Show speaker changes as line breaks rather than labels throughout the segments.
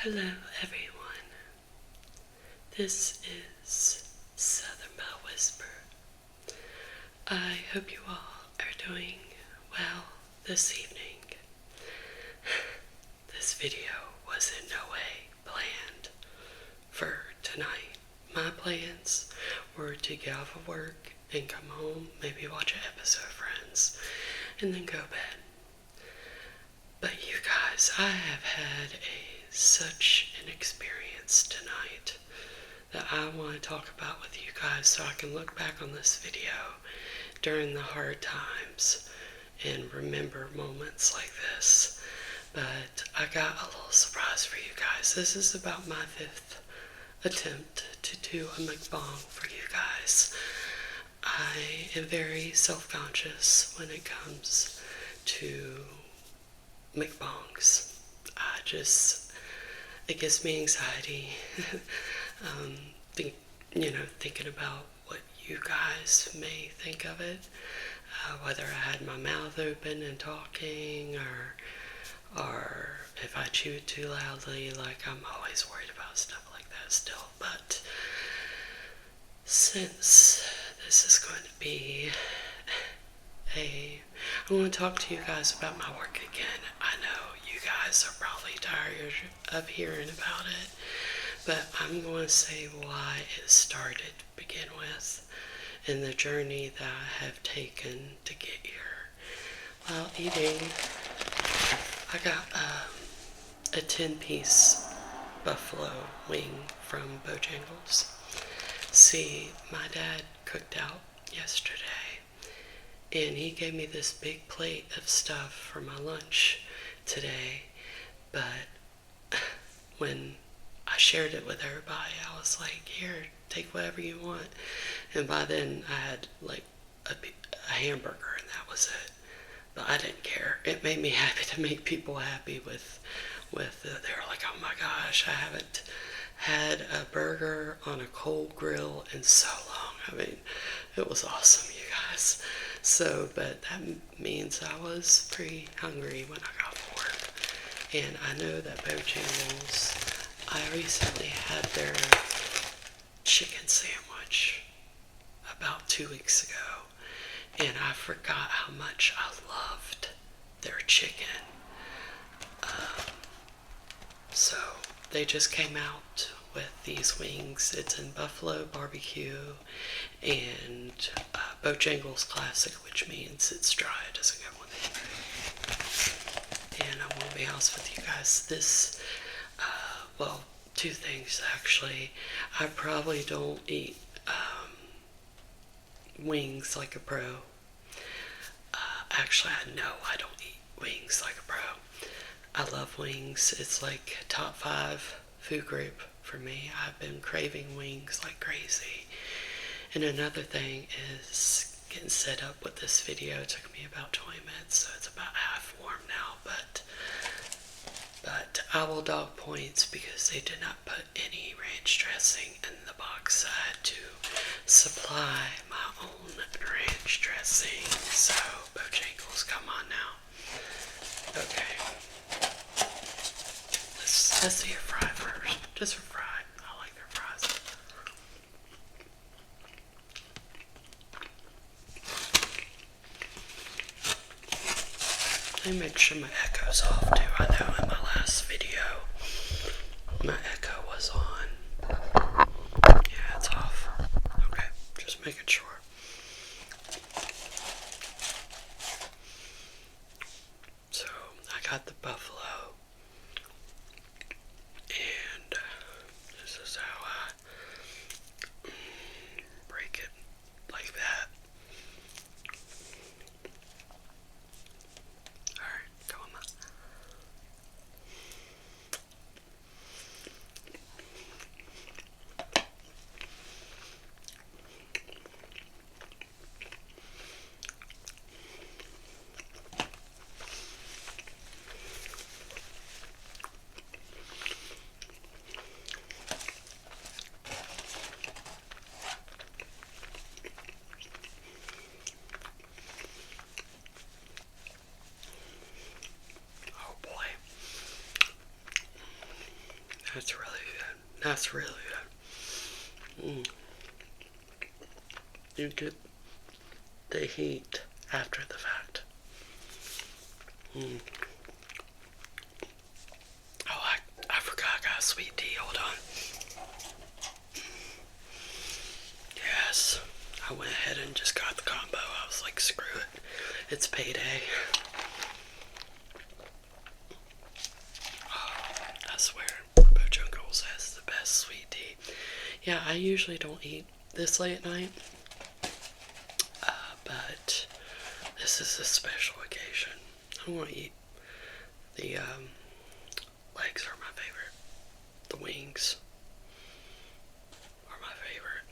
Hello everyone, this is Southern Belle Whisper. I hope you all are doing well this evening. This video was in no way planned for tonight. My plans were to get off of work and come home, maybe watch an episode of Friends, and then go to bed. But you guys, I have had such an experience tonight that I want to talk about with you guys so I can look back on this video during the hard times and remember moments like this. But I got a little surprise for you guys. This is about my 5th attempt to do a mukbang for you guys. I am very self-conscious when it comes to mukbangs. It gives me anxiety. Thinking about what you guys may think of it, whether I had my mouth open and talking, or if I chewed too loudly. Like, I'm always worried about stuff like that still. But since this is going to be I want to talk to you guys about my work again. I know you guys are probably tired of hearing about it, but I'm going to say why it started to begin with and the journey that I have taken to get here. While eating, I got a 10-piece buffalo wing from Bojangles. See, my dad cooked out yesterday, and he gave me this big plate of stuff for my lunch today, but when I shared it with everybody, I was like, here, take whatever you want. And by then I had like a hamburger, and that was it. But I didn't care. It made me happy to make people happy with they were like, oh my gosh, I haven't had a burger on a coal grill in so long. I mean, it was awesome, you guys. So, but that means I was pretty hungry when I got to work. And I know that Bojangles, I recently had their chicken sandwich about 2 weeks ago, and I forgot how much I loved their chicken. So they just came out with these wings. It's in buffalo barbecue and Bojangles Classic, which means it's dry. It doesn't go with anything. And I want to be honest with you guys. This, well, 2 things actually. I probably don't eat wings like a pro. Actually, I know I don't eat wings like a pro. I love wings. It's like top 5 food group for me. I've been craving wings like crazy. And another thing is getting set up with this video. It took me about 20 minutes, so it's about half warm now. But I will dog points because they did not put any ranch dressing in the box. I had to supply my own ranch dressing. So Bojangles, come on now. Okay. Let's see it fry first. Just for fry. I like their fries. Let me make sure my echo's off too. I know in my last video my echo was on. Yeah, it's off. Okay, just making sure. So I got the buffalo. This is how I break it, like that. Alright, come on. That's really good. That's really good. You get the heat after the fact. Oh, I forgot I got a sweet tea. Hold on. Yes. I went ahead and just got the combo. I was like, screw it. It's payday. Oh, I swear, Bojangles has the best sweet tea. Yeah, I usually don't eat this late at night. But this is a special occasion. I want to eat the legs are my favorite. The wings are my favorite.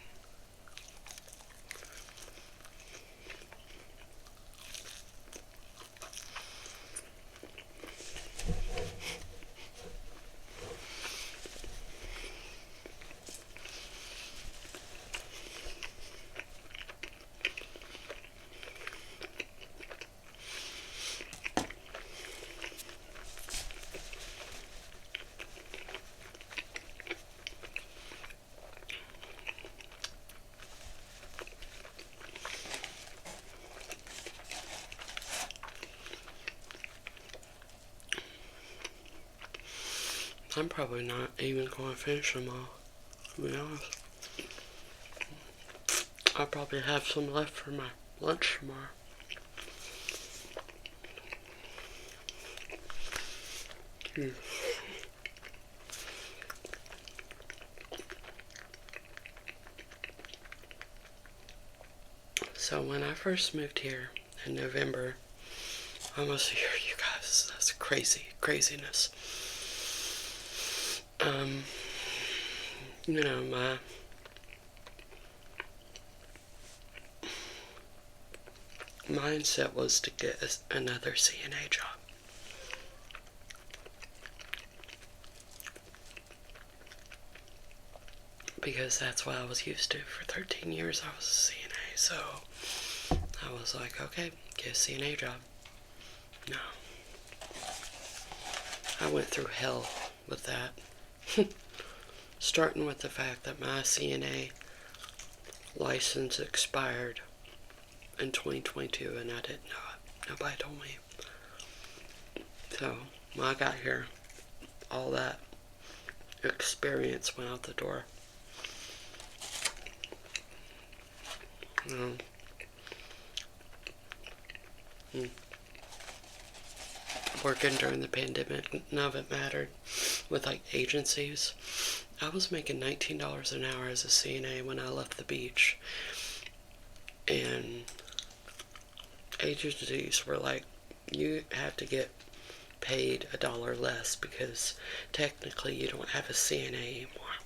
I'm probably not even going to finish them all, to be honest. I'll probably have some left for my lunch tomorrow. So when I first moved here in November, almost a year, you guys, that's craziness. You know, my mindset was to get another CNA job. Because that's what I was used to. For 13 years I was a CNA, so I was like, okay, get a CNA job. No. I went through hell with that. Starting with the fact that my CNA license expired in 2022 and I didn't know it. Nobody told me. So when I got here, all that experience went out the door. Working during the pandemic, none of it mattered. With like agencies, I was making $19 an hour as a CNA when I left the beach, and agencies were like, you have to get paid $1 less because technically you don't have a CNA anymore.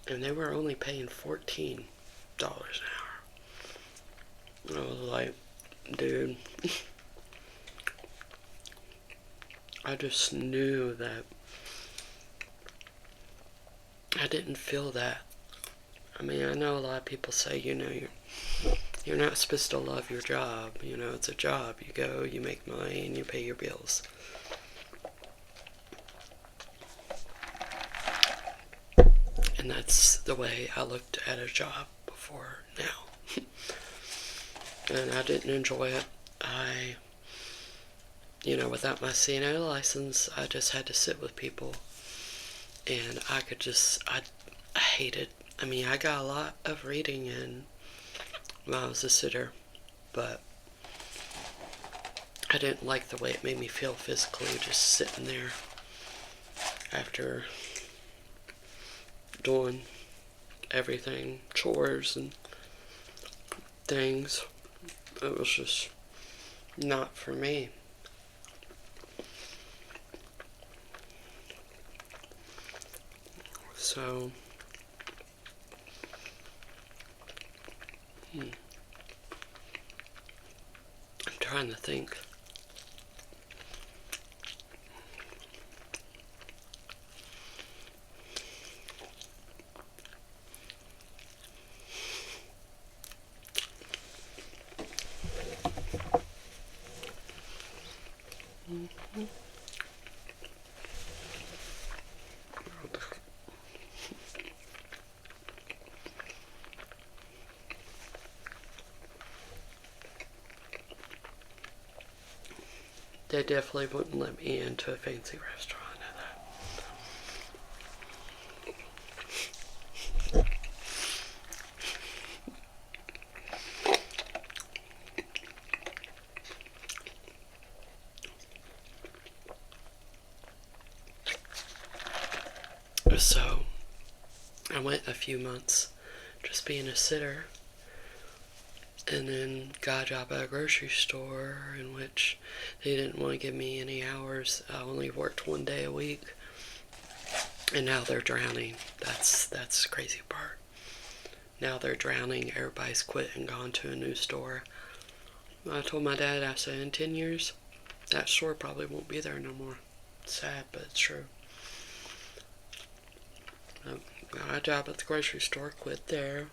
And they were only paying $14 an hour. And I was like, dude, I just knew that I didn't feel that. I mean, I know a lot of people say, you know, you're not supposed to love your job. You know, it's a job. You go, you make money, and you pay your bills. And that's the way I looked at a job before now. And I didn't enjoy it. Without my CNA license, I just had to sit with people. And I hated, I got a lot of reading in when I was a sitter, but I didn't like the way it made me feel physically, just sitting there after doing everything, chores and things. It was just not for me. So, I'm trying to think. They definitely wouldn't let me into a fancy restaurant. So, I went a few months just being a sitter, and then got a job at a grocery store in which they didn't want to give me any hours. I only worked 1 day a week, and now they're drowning. That's the crazy part. Now they're drowning. Everybody's quit and gone to a new store. I told my dad, I said, in 10 years, that store probably won't be there no more. It's sad, but it's true. Got a job at the grocery store, quit there,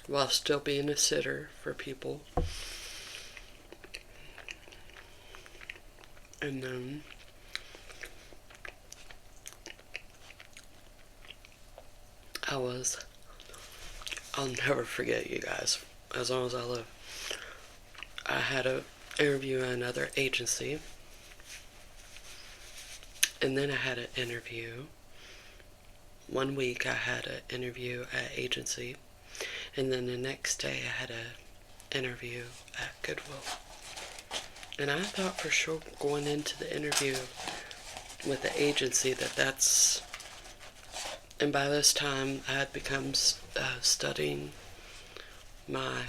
while still being a sitter for people. And then I'll never forget, you guys, as long as I live. I had an interview at another agency, and then I had an interview. 1 week I had an interview at agency, and then the next day I had an interview at Goodwill. And I thought for sure going into the interview with the agency that's... And by this time I had become studying my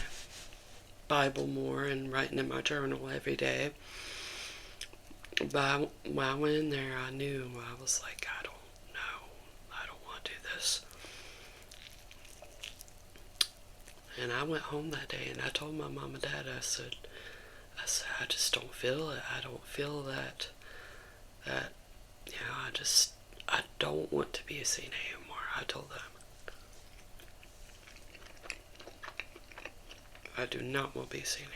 Bible more and writing in my journal every day. But when I went in there, I knew. I was like, I don't want to do this. And I went home that day and I told my mom and dad, I said, I just don't feel it. I don't feel that, I don't want to be a CNA anymore. I told them. I do not want to be a CNA anymore.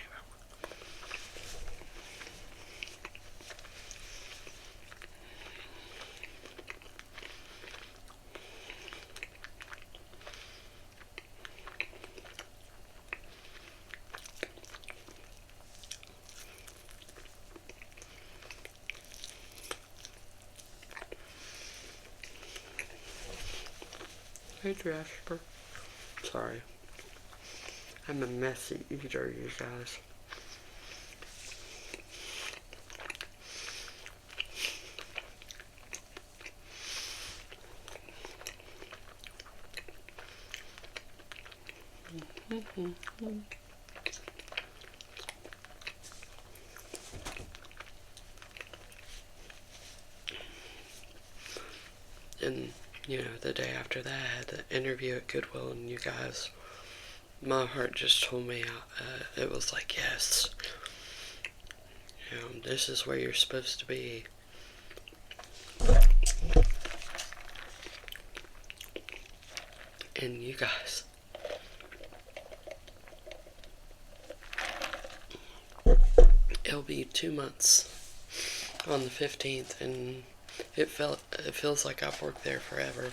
Hey, Jasper. Sorry. I'm a messy eater, you guys. And, the day after that, I had the interview at Goodwill, and you guys, my heart just told me, it was like, yes, this is where you're supposed to be. And you guys, it'll be 2 months on the 15th, and it feels like I've worked there forever.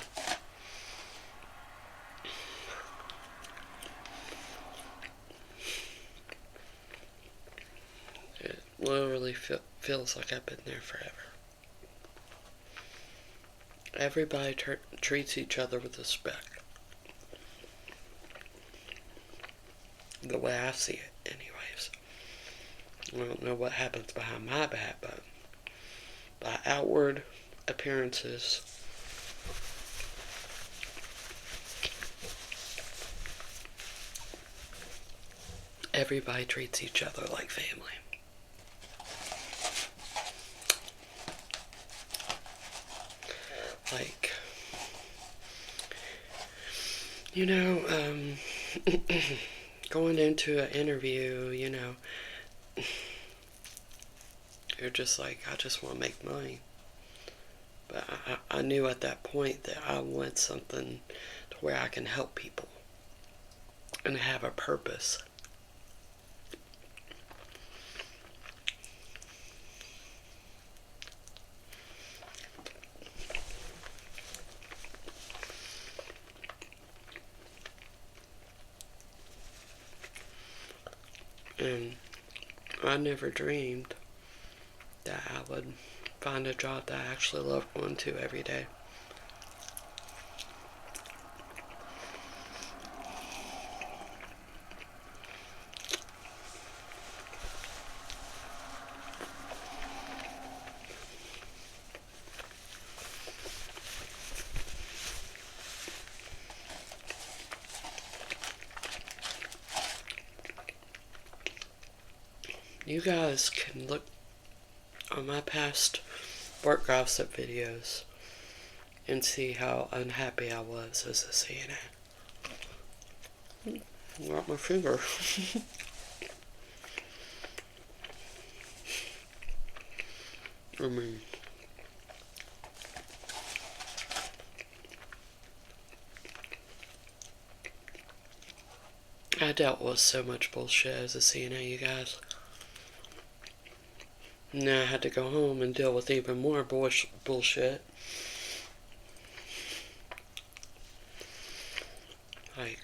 It literally feels like I've been there forever. Everybody treats each other with respect. The way I see it, anyways. I don't know what happens behind my back, but by outward appearances, everybody treats each other like family. Like, going into an interview, you're just like, I just want to make money. But I knew at that point that I want something to where I can help people and have a purpose. And I never dreamed that I would find a job that I actually loved going to every day. You guys can look on my past work gossip videos and see how unhappy I was as a CNA. Got my finger. I mean, I dealt with so much bullshit as a CNA, you guys. Now I had to go home and deal with even more bullshit. Like,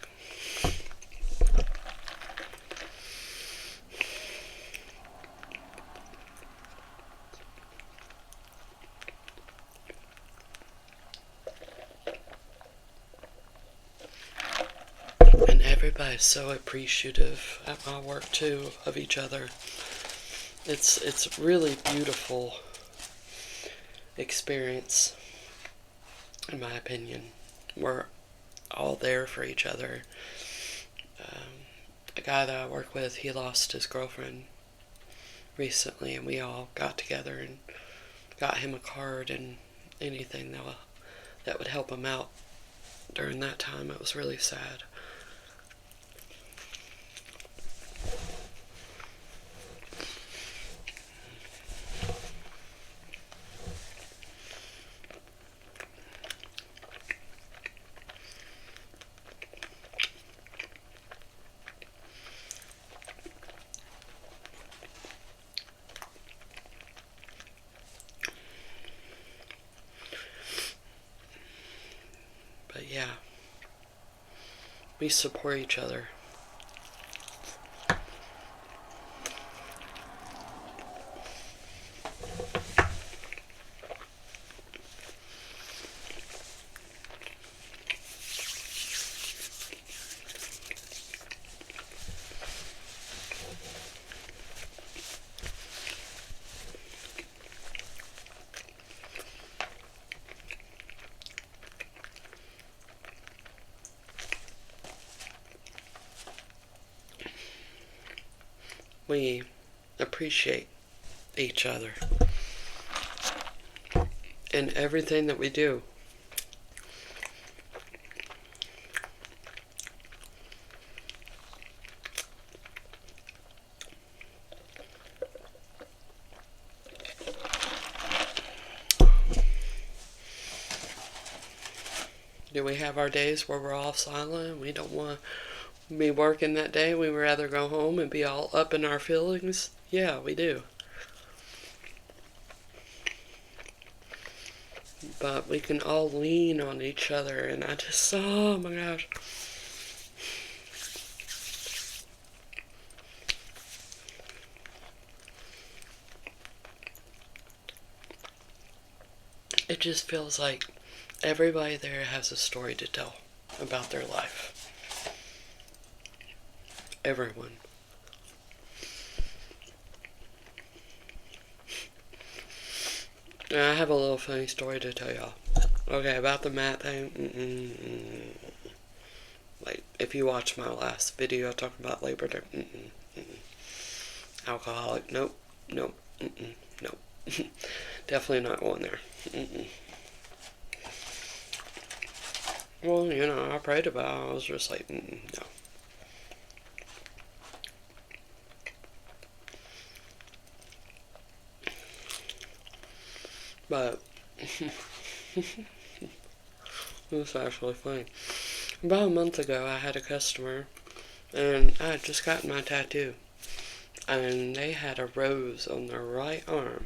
and everybody's so appreciative at my work too of each other. It's really beautiful experience, in my opinion. We're all there for each other. A guy that I work with, he lost his girlfriend recently, and we all got together and got him a card and anything that would help him out during that time. It was really sad. But yeah, we support each other. We appreciate each other in everything that we do. Do we have our days where we're all silent and we don't want to be working that day? We would rather go home and be all up in our feelings? Yeah, we do. But we can all lean on each other, and I just, oh my gosh. It just feels like everybody there has a story to tell about their life. Everyone. And I have a little funny story to tell y'all. Okay, about the mat thing. Like, if you watch my last video talking about labor, alcoholic, nope, nope, nope. Definitely not going there. Well, you know, I prayed about it. I was just like, no. But it was actually funny. About a month ago, I had a customer, and I had just gotten my tattoo, and they had a rose on their right arm,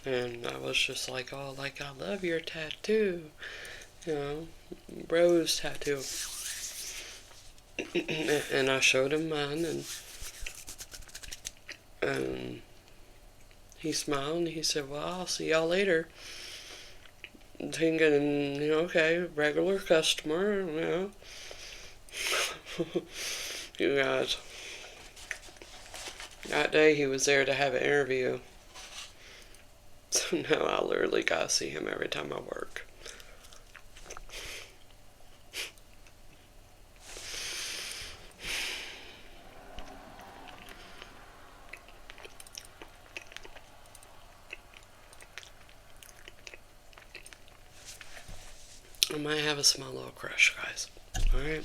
and I was just like, oh, like, I love your tattoo, you know, rose tattoo. And I showed him mine, and he smiled and he said, well, I'll see y'all later. Thinking, okay, regular customer. You guys. That day he was there to have an interview. So now I literally gotta see him every time I work. I might have a small little crush, guys. Alright?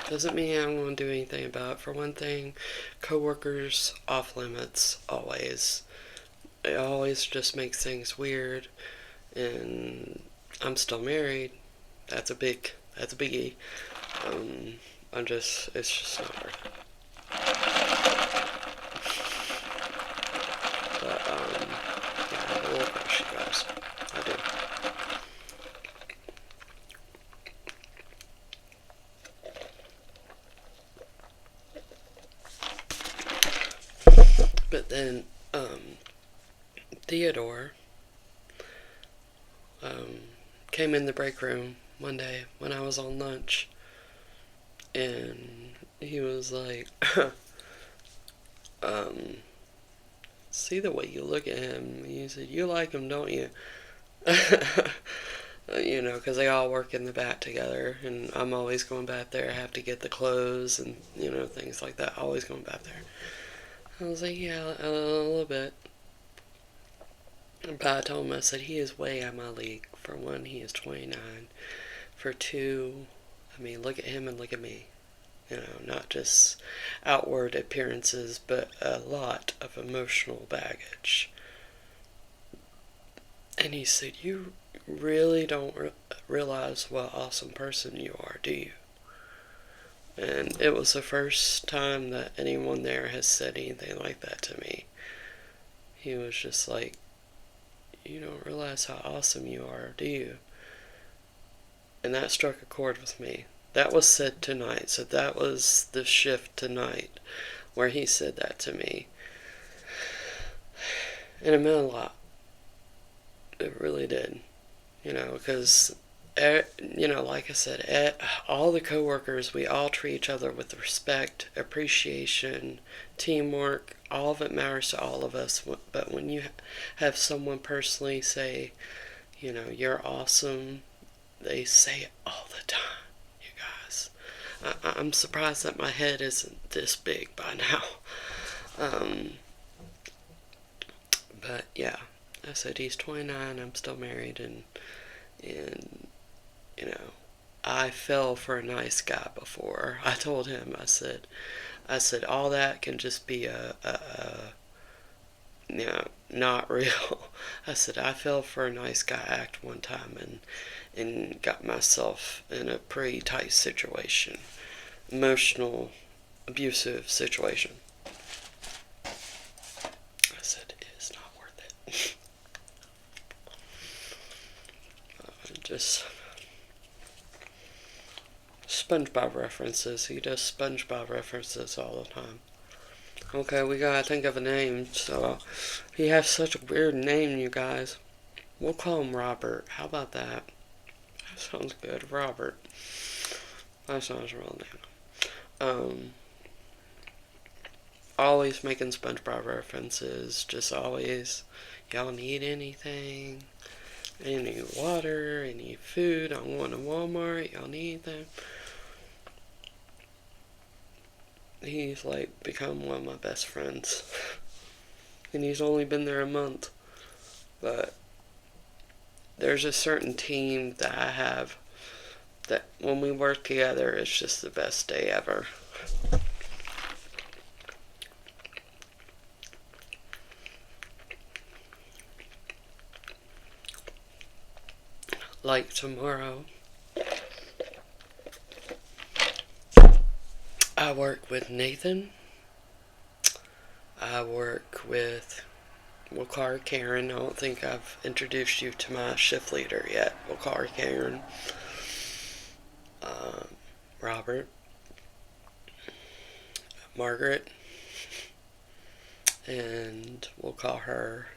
Doesn't mean I'm going to do anything about it. For one thing, coworkers off limits, always. It always just makes things weird. And I'm still married. That's a biggie. It's just not worth it. But, yeah, I have a little crush, you guys. I do. But then, Theodore, came in the break room one day when I was on lunch, and he was like, see the way you look at him. He said, you like him, don't you? Because they all work in the back together, and I'm always going back there. I have to get the clothes and, things like that. Always going back there. I was like, yeah, a little bit. But I told him, I said, he is way out of my league. For one, he is 29. For two, look at him and look at me. Not just outward appearances, but a lot of emotional baggage. And he said, you really don't realize what an awesome person you are, do you? And it was the first time that anyone there has said anything like that to me. He was just like, you don't realize how awesome you are, do you? And that struck a chord with me. That was said tonight, so that was the shift tonight where he said that to me. And it meant a lot. It really did. Because, like I said, all the coworkers, we all treat each other with respect, appreciation, teamwork. All of it matters to all of us. But when you have someone personally say, you're awesome, they say it all the time, you guys. I'm surprised that my head isn't this big by now. But yeah, I said he's 29, I'm still married, and I fell for a nice guy before. I told him, I said all that can just be not real. I said I fell for a nice guy act one time and got myself in a pretty tight situation, emotional, abusive situation. I said it is not worth it. Just SpongeBob references. He does SpongeBob references all the time. Okay, we gotta think of a name. So he has such a weird name, you guys. We'll call him Robert. How about that? That sounds good, Robert. That's not his real name. Always making SpongeBob references. Just always. Y'all need anything? Any water? Any food? I'm going to Walmart. Y'all need anything? He's like become one of my best friends. And he's only been there a month. But there's a certain team that I have that when we work together, it's just the best day ever. Like tomorrow, I work with Nathan. I work with, we'll call her Karen. I don't think I've introduced you to my shift leader yet. We'll call her Karen. Robert. Margaret. and we'll call her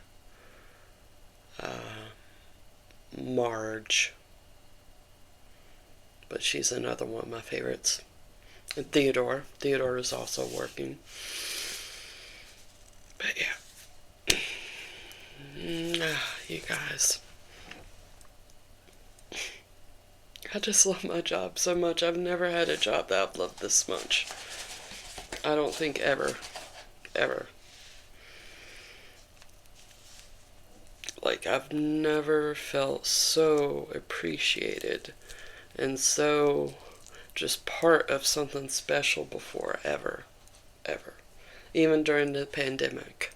Marge. But she's another one of my favorites. And Theodore. Theodore is also working. But yeah. You guys. I just love my job so much. I've never had a job that I've loved this much. I don't think ever. Ever. Like, I've never felt so appreciated and so just part of something special before, ever. Ever. Even during the pandemic.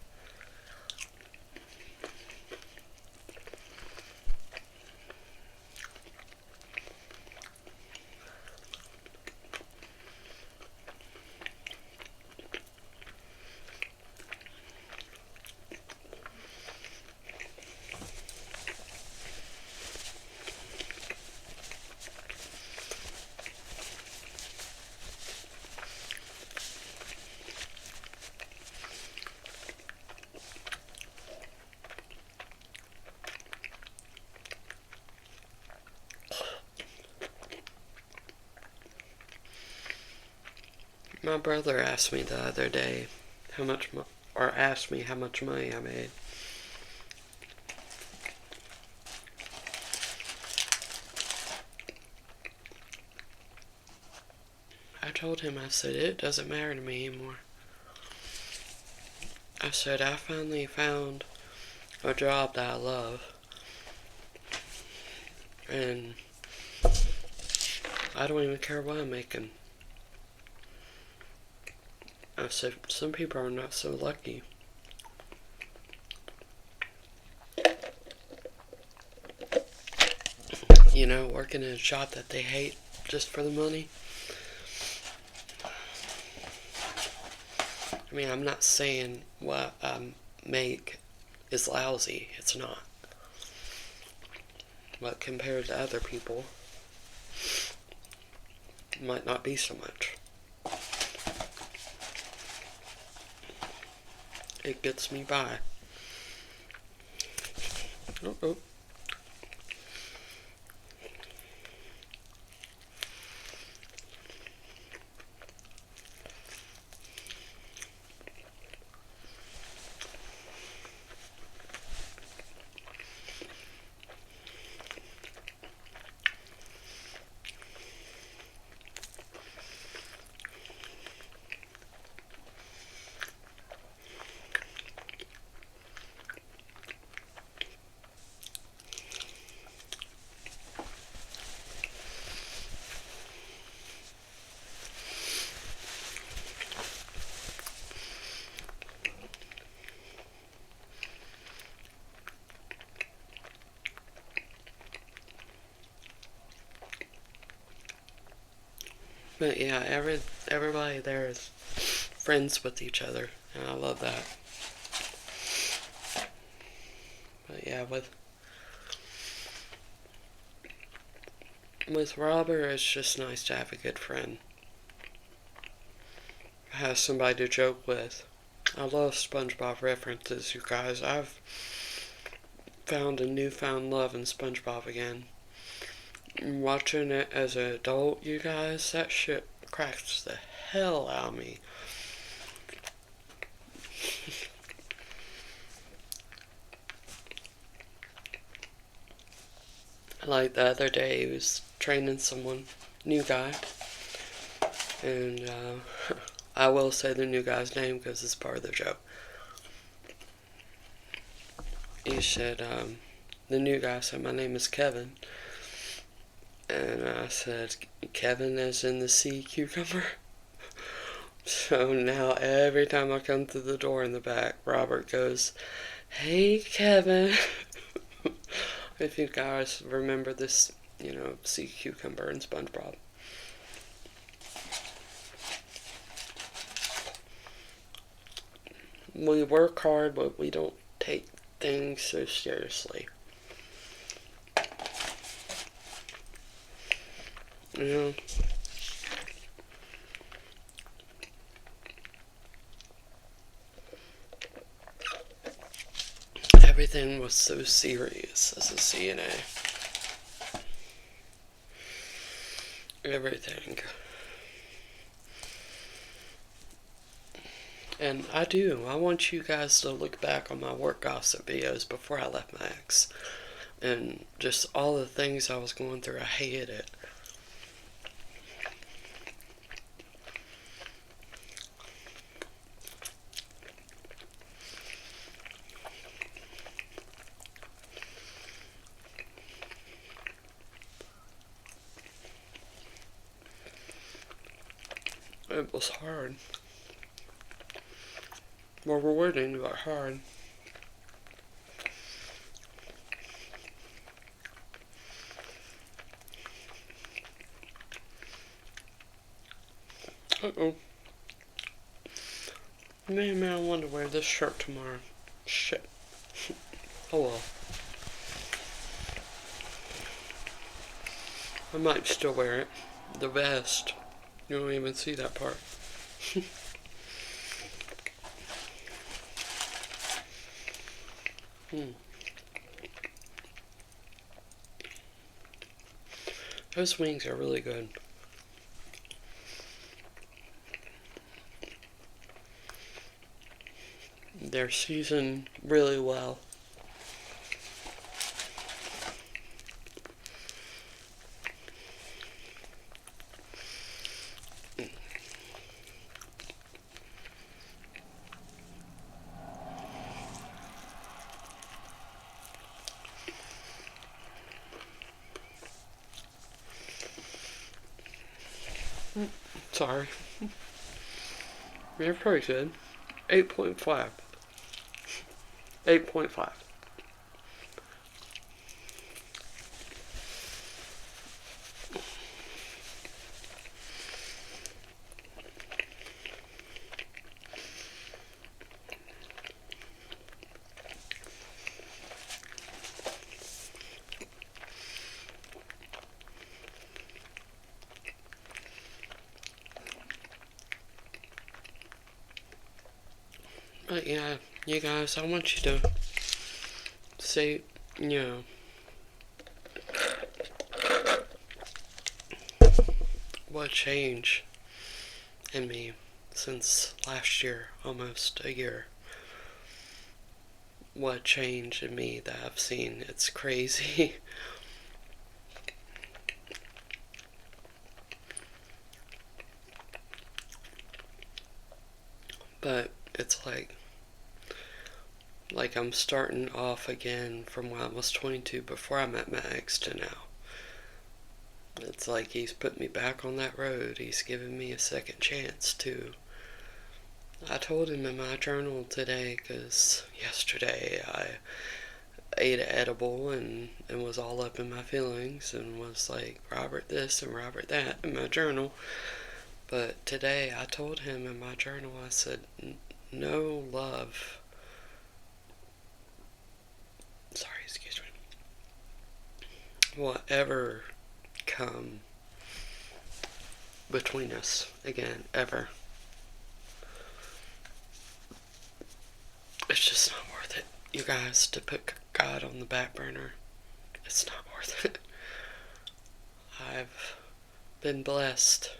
My brother asked me the other day asked me how much money I made. I told him, I said, it doesn't matter to me anymore. I said, I finally found a job that I love. And I don't even care what I'm making. I said, some people are not so lucky. You know, working in a job that they hate just for the money. I mean, I'm not saying what I make is lousy. It's not. But compared to other people, it might not be so much. It gets me by. Oh. But yeah, everybody there is friends with each other, and I love that. But yeah, with Robert, it's just nice to have a good friend. Have somebody to joke with. I love SpongeBob references, you guys. I've found a newfound love in SpongeBob again. Watching it as an adult, you guys, that shit cracks the hell out of me. Like the other day, he was training someone, new guy, and I will say the new guy's name because it's part of the joke. He said, the new guy said, my name is Kevin. And I said, Kevin as in the sea cucumber? So now every time I come through the door in the back, Robert goes, hey Kevin. If you guys remember this, sea cucumber and SpongeBob. We work hard, but we don't take things so seriously. You know? everything was so serious as a CNA. Everything. And I want you guys to look back on my work gossip videos before I left my ex. And just all the things I was going through, I hated it. It was hard. More rewarding, but hard. Uh-oh. Man, I want to wear this shirt tomorrow. Shit. Oh well. I might still wear it. The vest. You don't even see that part. Those wings are really good. They're seasoned really well. Sorry. They're pretty good. 8.5. 8.5. But yeah, you guys, I want you to say, what changed in me since last year, almost a year. What changed in me that I've seen. It's crazy. But it's like I'm starting off again from when I was 22 before I met my ex to now. It's like he's put me back on that road. He's given me a second chance to. I told him in my journal today, because yesterday I ate an edible and was all up in my feelings and was like, Robert this and Robert that in my journal. But today I told him in my journal, I said, no love. Sorry, excuse me. Will ever come between us again, ever. It's just not worth it, you guys, to put God on the back burner. It's not worth it. I've been blessed,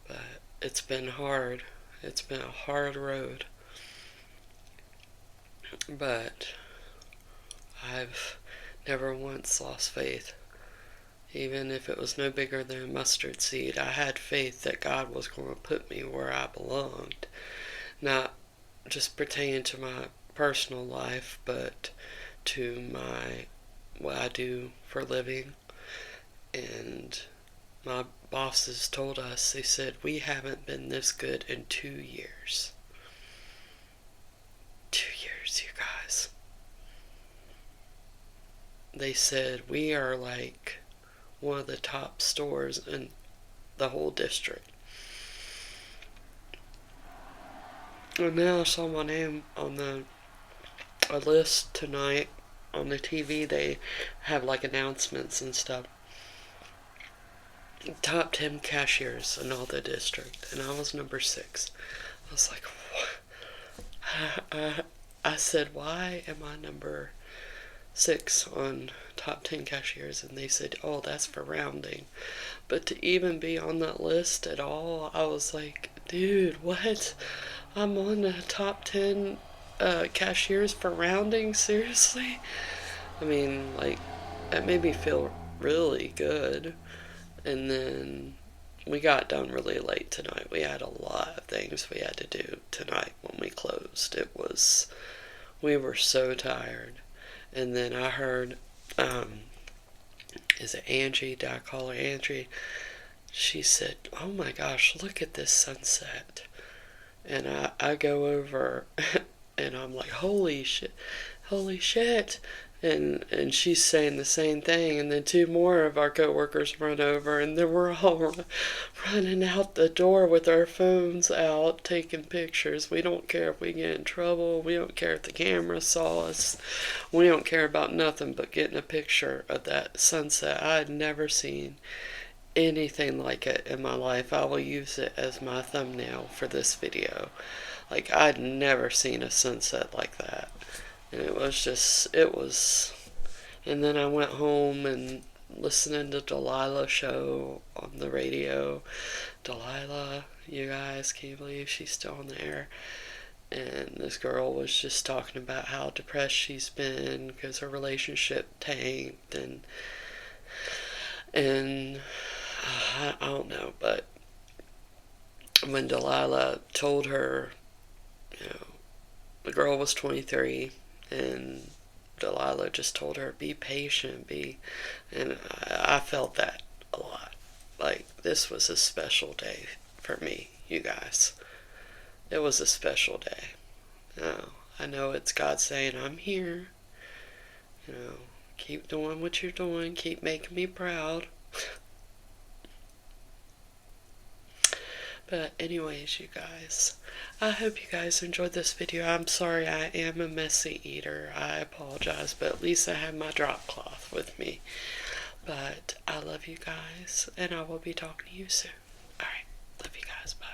but it's been hard. It's been a hard road. But I've never once lost faith. Even if it was no bigger than a mustard seed, I had faith that God was going to put me where I belonged. Not just pertaining to my personal life, but to what I do for a living. And my bosses told us, they said, we haven't been this good in 2 years. 2 years, you guys. They said, we are like one of the top stores in the whole district. And now I saw my name on a list tonight on the TV. They have like announcements and stuff. Top 10 cashiers in all the district, and I was number 6. I was like, what? I said, why am I number 6 on top 10 cashiers? And they said, oh, that's for rounding. But to even be on that list at all, I was like, dude, what? I'm on the top 10 cashiers for rounding? Seriously? I mean, like, that made me feel really good. And then we got done really late tonight. We had a lot of things we had to do tonight when we closed. We were so tired. And then I heard, is it Angie? Did I call her Angie? She said, oh my gosh, look at this sunset. And I go over and I'm like, holy shit, holy shit. And she's saying the same thing, and then 2 more of our coworkers run over, and then we're all running out the door with our phones out taking pictures. We don't care if we get in trouble. We don't care if the camera saw us. We don't care about nothing but getting a picture of that sunset. I had never seen anything like it in my life. I will use it as my thumbnail for this video. Like, I'd never seen a sunset like that. And it was, and then I went home and listening to Delilah show on the radio. Delilah, you guys, can you believe she's still on the air? And this girl was just talking about how depressed she's been because her relationship tanked, and I don't know, but when Delilah told her, you know, the girl was 23, and Delilah just told her, be patient, and I felt that a lot. Like, this was a special day for me, you guys. It was a special day. I know it's God saying, I'm here. Keep doing what you're doing. Keep making me proud. But anyways, you guys, I hope you guys enjoyed this video. I'm sorry I am a messy eater. I apologize, but at least I have my drop cloth with me. But I love you guys, and I will be talking to you soon. Alright, love you guys. Bye.